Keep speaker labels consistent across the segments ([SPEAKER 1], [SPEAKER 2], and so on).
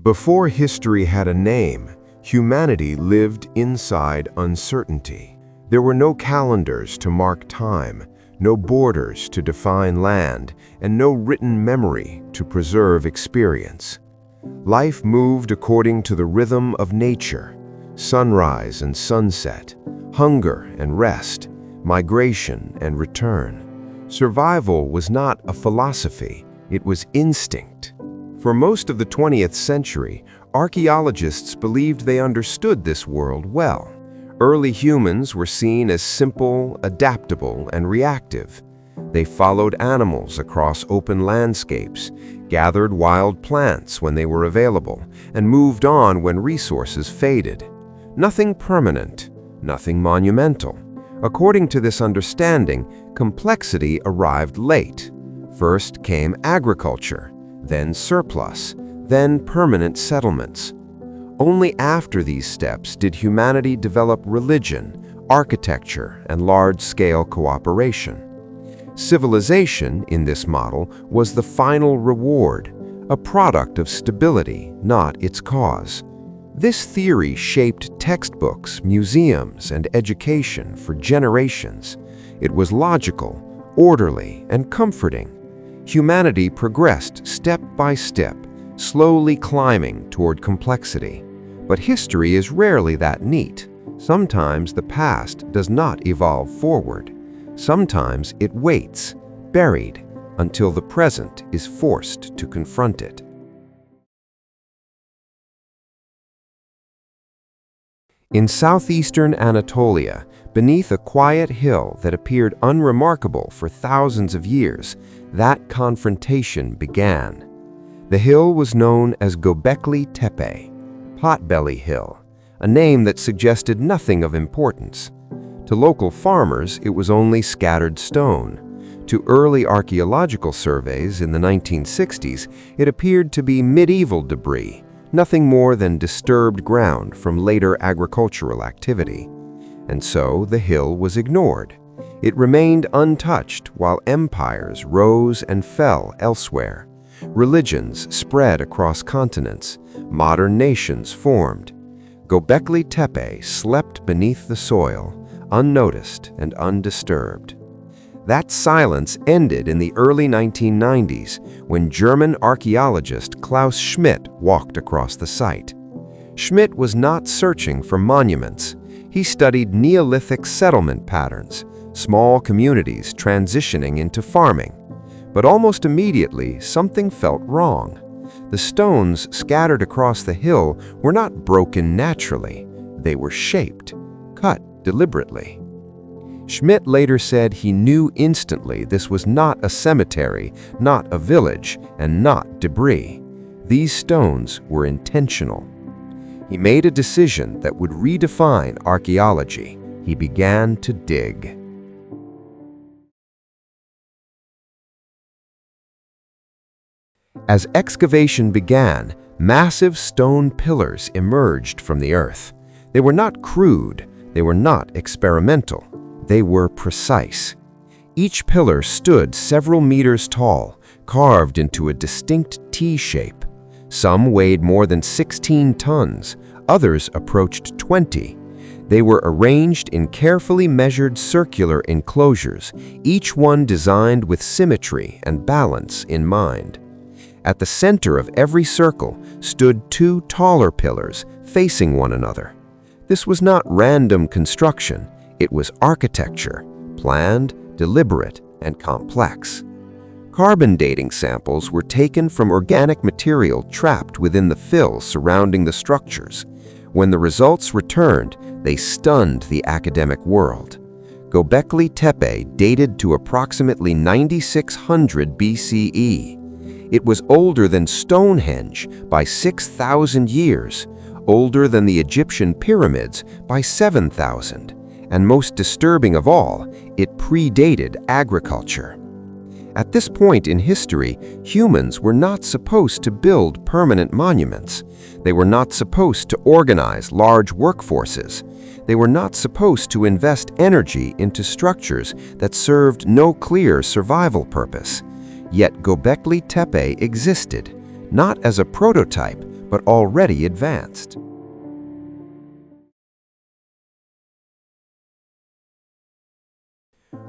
[SPEAKER 1] Before history had a name, humanity lived inside uncertainty. There were no calendars to mark time, no borders to define land, and no written memory to preserve experience. Life moved according to the rhythm of nature, sunrise and sunset, hunger and rest, migration and return. Survival was not a philosophy, it was instinct. For most of the 20th century, archaeologists believed they understood this world well. Early humans were seen as simple, adaptable, and reactive. They followed animals across open landscapes, gathered wild plants when they were available, and moved on when resources faded. Nothing permanent, nothing monumental. According to this understanding, complexity arrived late. First came agriculture, then surplus, then permanent settlements. Only after these steps did humanity develop religion, architecture, and large-scale cooperation. Civilization, in this model, was the final reward, a product of stability, not its cause. This theory shaped textbooks, museums, and education for generations. It was logical, orderly, and comforting. Humanity progressed step by step, slowly climbing toward complexity. But history is rarely that neat. Sometimes the past does not evolve forward. Sometimes it waits, buried, until the present is forced to confront it. In southeastern Anatolia, beneath a quiet hill that appeared unremarkable for thousands of years, that confrontation began. The hill was known as Göbekli Tepe, Potbelly Hill, a name that suggested nothing of importance. To local farmers, it was only scattered stone. To early archaeological surveys in the 1960s, it appeared to be medieval debris, nothing more than disturbed ground from later agricultural activity. And so the hill was ignored. It remained untouched while empires rose and fell elsewhere. Religions spread across continents. Modern nations formed. Göbekli Tepe slept beneath the soil, unnoticed and undisturbed. That silence ended in the early 1990s when German archaeologist Klaus Schmidt walked across the site. Schmidt was not searching for monuments. He studied Neolithic settlement patterns, small communities transitioning into farming. But almost immediately, something felt wrong. The stones scattered across the hill were not broken naturally. They were shaped, cut deliberately. Schmidt later said he knew instantly this was not a cemetery, not a village, and not debris. These stones were intentional. He made a decision that would redefine archaeology. He began to dig. As excavation began, massive stone pillars emerged from the earth. They were not crude, they were not experimental. They were precise. Each pillar stood several meters tall, carved into a distinct T shape. Some weighed more than 16 tons, others approached 20. They were arranged in carefully measured circular enclosures, each one designed with symmetry and balance in mind. At the center of every circle stood two taller pillars facing one another. This was not random construction. It was architecture, planned, deliberate, and complex. Carbon dating samples were taken from organic material trapped within the fill surrounding the structures. When the results returned, they stunned the academic world. Göbekli Tepe dated to approximately 9600 BCE. It was older than Stonehenge by 6,000 years, older than the Egyptian pyramids by 7,000. And most disturbing of all, it predated agriculture. At this point in history, humans were not supposed to build permanent monuments. They were not supposed to organize large workforces. They were not supposed to invest energy into structures that served no clear survival purpose. Yet Göbekli Tepe existed, not as a prototype, but already advanced.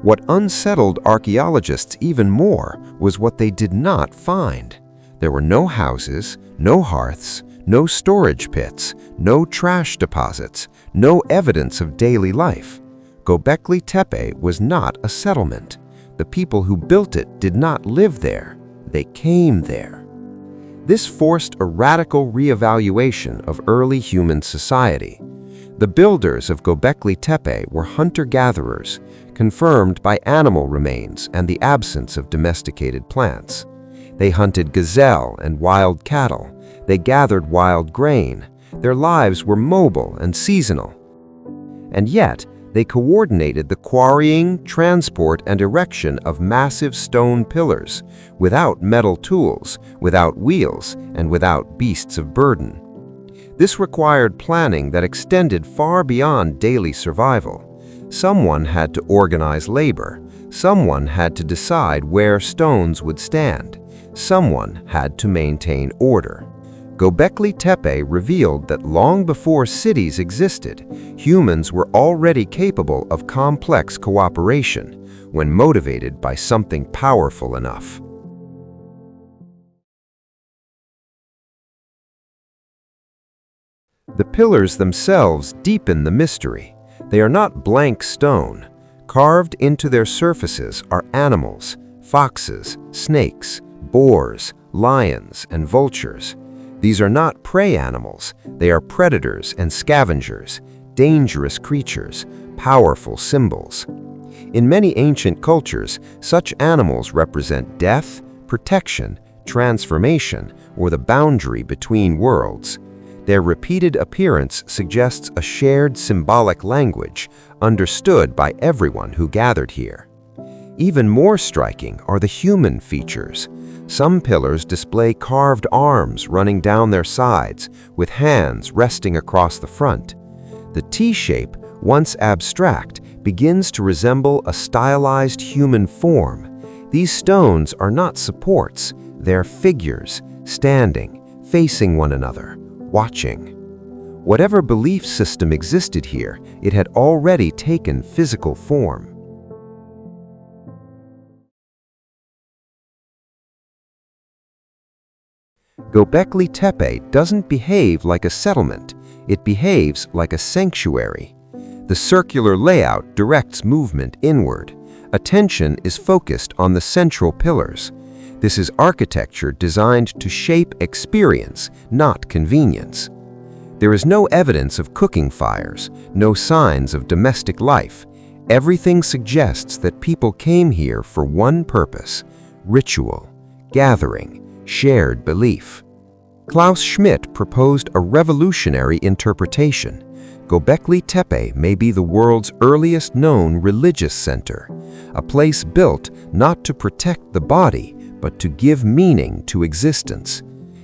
[SPEAKER 1] What unsettled archaeologists even more was what they did not find. There were no houses, no hearths, no storage pits, no trash deposits, no evidence of daily life. Göbekli Tepe was not a settlement. The people who built it did not live there. They came there. This forced a radical reevaluation of early human society. The builders of Göbekli Tepe were hunter-gatherers, confirmed by animal remains and the absence of domesticated plants. They hunted gazelle and wild cattle. They gathered wild grain. Their lives were mobile and seasonal. And yet, they coordinated the quarrying, transport, and erection of massive stone pillars, without metal tools, without wheels, and without beasts of burden. This required planning that extended far beyond daily survival. Someone had to organize labor. Someone had to decide where stones would stand. Someone had to maintain order. Göbekli Tepe revealed that long before cities existed, humans were already capable of complex cooperation when motivated by something powerful enough. The pillars themselves deepen the mystery. They are not blank stone. Carved into their surfaces are animals, foxes, snakes, boars, lions, and vultures. These are not prey animals. They are predators and scavengers, dangerous creatures, powerful symbols. In many ancient cultures, such animals represent death, protection, transformation, or the boundary between worlds. Their repeated appearance suggests a shared symbolic language understood by everyone who gathered here. Even more striking are the human features. Some pillars display carved arms running down their sides, with hands resting across the front. The T-shape, once abstract, begins to resemble a stylized human form. These stones are not supports, they're figures, standing, facing one another, watching. Whatever belief system existed here, it had already taken physical form. Göbekli Tepe doesn't behave like a settlement, it behaves like a sanctuary. The circular layout directs movement inward. Attention is focused on the central pillars. This is architecture designed to shape experience, not convenience. There is no evidence of cooking fires, no signs of domestic life. Everything suggests that people came here for one purpose: ritual, gathering, shared belief. Klaus Schmidt proposed a revolutionary interpretation. Göbekli Tepe may be the world's earliest known religious center, a place built not to protect the body, but to give meaning to existence.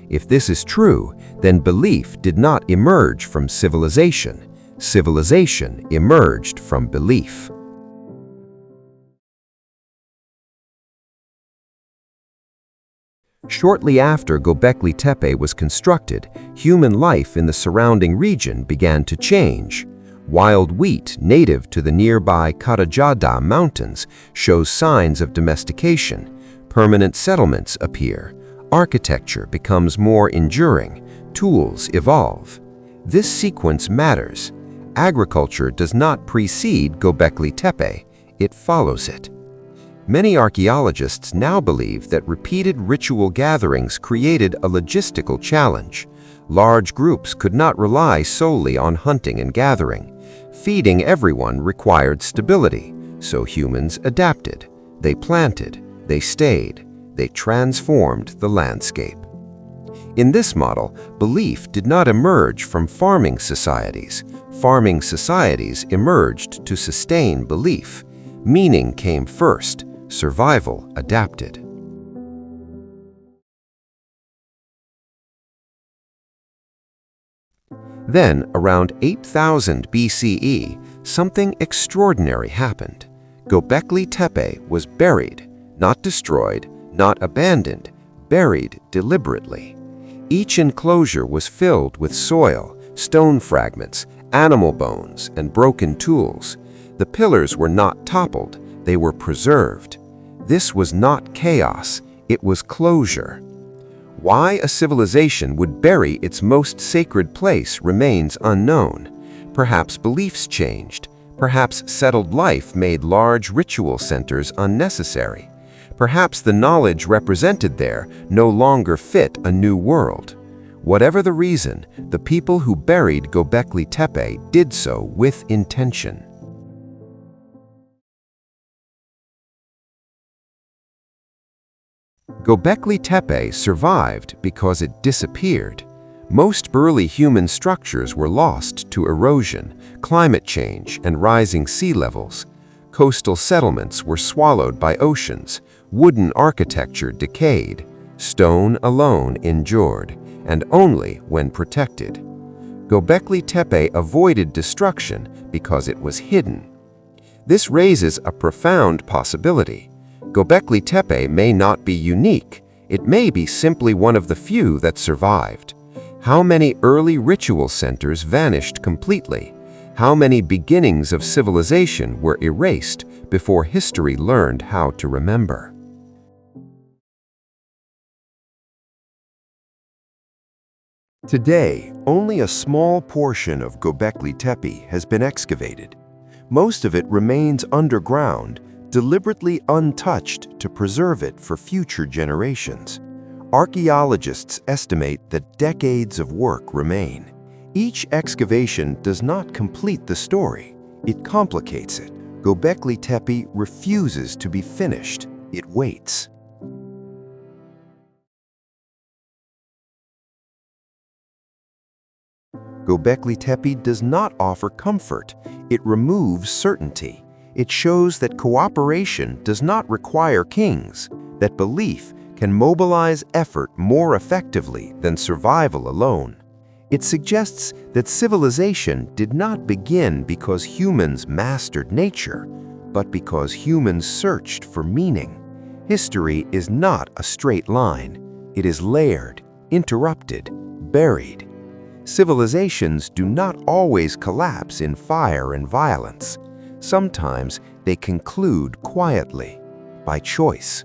[SPEAKER 1] If this is true, then belief did not emerge from civilization. Civilization emerged from belief. Shortly after Göbekli Tepe was constructed, human life in the surrounding region began to change. Wild wheat native to the nearby Karacadağ Mountains shows signs of domestication. Permanent settlements appear. Architecture becomes more enduring. Tools evolve. This sequence matters. Agriculture does not precede Göbekli Tepe, it follows it. Many archaeologists now believe that repeated ritual gatherings created a logistical challenge. Large groups could not rely solely on hunting and gathering. Feeding everyone required stability, so humans adapted. They planted, they stayed, they transformed the landscape. In this model, belief did not emerge from farming societies. Farming societies emerged to sustain belief. Meaning came first. Survival adapted. Then, around 8000 BCE, something extraordinary happened. Göbekli Tepe was buried, not destroyed, not abandoned, buried deliberately.
[SPEAKER 2] Each enclosure was filled with soil, stone fragments, animal bones, and broken tools. The pillars were not toppled, they were preserved. This was not chaos, it was closure. Why a civilization would bury its most sacred place remains unknown. Perhaps beliefs changed. Perhaps settled life made large ritual centers unnecessary. Perhaps the knowledge represented there no longer fit a new world. Whatever the reason, the people who buried Göbekli Tepe did so with intention. Göbekli Tepe survived because it disappeared. Most early human structures were lost to erosion, climate change, and rising sea levels. Coastal settlements were swallowed by oceans, wooden architecture decayed, stone alone endured, and only when protected. Göbekli Tepe avoided destruction because it was hidden. This raises a profound possibility. Göbekli Tepe may not be unique, it may be simply one of the few that survived. How many early ritual centers vanished completely? How many beginnings of civilization were erased before history learned how to remember?
[SPEAKER 1] Today, only a small portion of Göbekli Tepe has been excavated. Most of it remains underground, deliberately untouched to preserve it for future generations. Archaeologists estimate that decades of work remain. Each excavation does not complete the story, it complicates it. Göbekli Tepe refuses to be finished, it waits. Göbekli Tepe does not offer comfort, it removes certainty. It shows that cooperation does not require kings, that belief can mobilize effort more effectively than survival alone. It suggests that civilization did not begin because humans mastered nature, but because humans searched for meaning. History is not a straight line. It is layered, interrupted, buried. Civilizations do not always collapse in fire and violence. Sometimes they conclude quietly, by choice.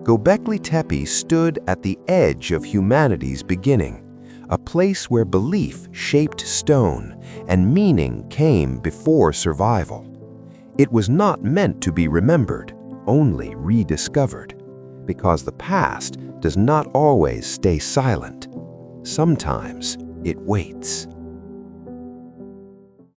[SPEAKER 1] Göbekli Tepe stood at the edge of humanity's beginning, a place where belief shaped stone and meaning came before survival. It was not meant to be remembered, only rediscovered, because the past does not always stay silent. Sometimes it waits.